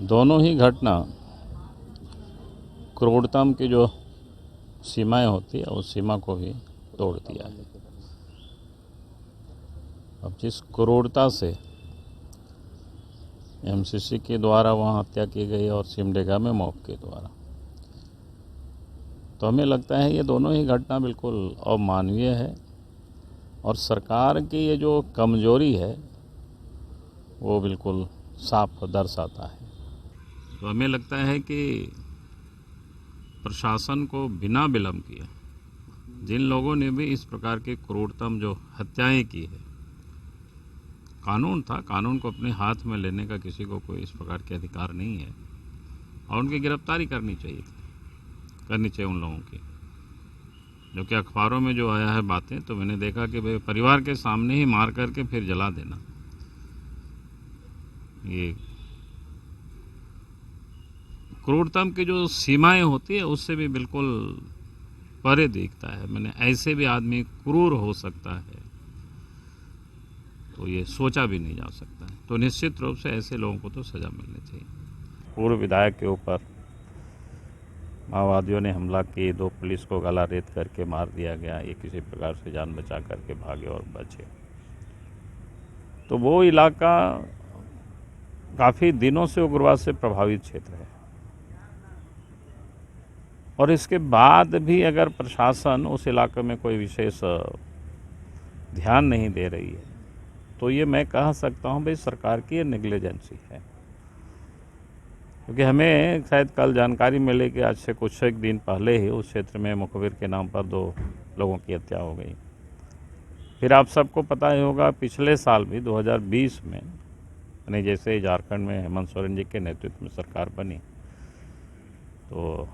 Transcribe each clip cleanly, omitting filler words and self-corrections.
दोनों ही घटना क्रूरतम की जो सीमाएं होती है उस सीमा को भी तोड़ दिया है। अब जिस क्रूरता से एमसीसी के द्वारा वहाँ हत्या की गई और सिमडेगा में मॉब के द्वारा, तो हमें लगता है ये दोनों ही घटना बिल्कुल अमानवीय है और सरकार की ये जो कमजोरी है वो बिल्कुल साफ दर्शाता है। तो हमें लगता है कि प्रशासन को बिना विलंब किए जिन लोगों ने भी इस प्रकार की क्रूरतम जो हत्याएं की है, कानून था, कानून को अपने हाथ में लेने का किसी को कोई इस प्रकार के अधिकार नहीं है और उनकी गिरफ्तारी करनी चाहिए उन लोगों की। जो कि अखबारों में जो आया है बातें, तो मैंने देखा कि भाई परिवार के सामने ही मार करके फिर जला देना, ये क्रूरतम की जो सीमाएं होती है उससे भी बिल्कुल परे दिखता है। मैंने ऐसे भी आदमी क्रूर हो सकता है तो ये सोचा भी नहीं जा सकता है। तो निश्चित रूप से ऐसे लोगों को तो सजा मिलनी चाहिए। पूर्व विधायक के ऊपर माओवादियों ने हमला किए, 2 पुलिस को गला रेत करके मार दिया गया, ये किसी प्रकार से जान बचा करके भागे और बचे। तो वो इलाका काफ़ी दिनों से उग्रवाद से प्रभावित क्षेत्र है और इसके बाद भी अगर प्रशासन उस इलाके में कोई विशेष ध्यान नहीं दे रही है तो ये मैं कह सकता हूँ भाई सरकार की ये नेग्लिजेंसी है। क्योंकि हमें शायद कल जानकारी मिली कि आज से कुछ एक दिन पहले ही उस क्षेत्र में मुखबिर के नाम पर 2 लोगों की हत्या हो गई। फिर आप सबको पता ही होगा पिछले साल भी 2020 में, यानी जैसे झारखंड में हेमंत सोरेन जी के नेतृत्व में सरकार बनी, तो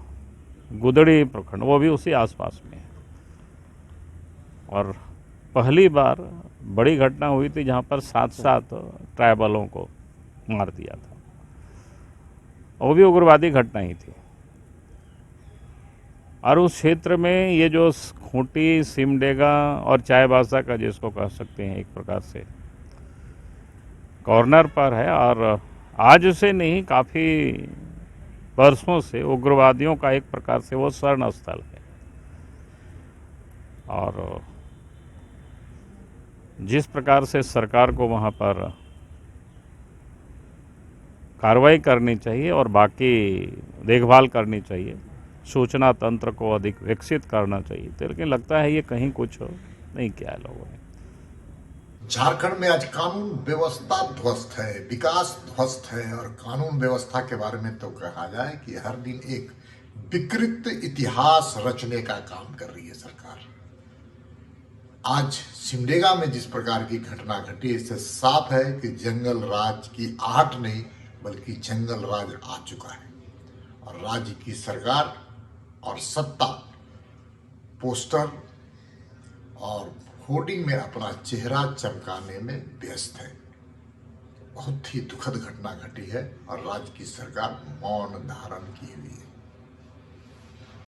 गुदड़ी प्रखंड वो भी उसी आसपास में है और पहली बार बड़ी घटना हुई थी जहाँ पर 7 ट्राइबलों को मार दिया था। वो भी उग्रवादी घटना ही थी और उस क्षेत्र में ये जो खूंटी, सिमडेगा और चाईबासा का जिसको कह सकते हैं एक प्रकार से कॉर्नर पर है और आज से नहीं काफ़ी वर्षों से उग्रवादियों का एक प्रकार से वो शरण स्थल है। और जिस प्रकार से सरकार को वहाँ पर कार्रवाई करनी चाहिए और बाकी देखभाल करनी चाहिए, सूचना तंत्र को अधिक विकसित करना चाहिए, तो लेकिन लगता है ये कहीं कुछ नहीं किया है लोगों ने। झारखंड में आज कानून व्यवस्था ध्वस्त है, विकास ध्वस्त है और कानून व्यवस्था के बारे में तो कहा जाए कि हर दिन एक विकृत इतिहास रचने का काम कर रही है सरकार। आज सिमडेगा में जिस प्रकार की घटना घटी, इससे साफ है कि जंगल राज की आहट नहीं बल्कि जंगल राज आ चुका है और राज्य की सरकार और सत्ता पोस्टर और होर्डिंग में अपना चेहरा चमकाने में व्यस्त है। बहुत ही दुखद घटना घटी है और राज्य की सरकार मौन धारण की हुई है।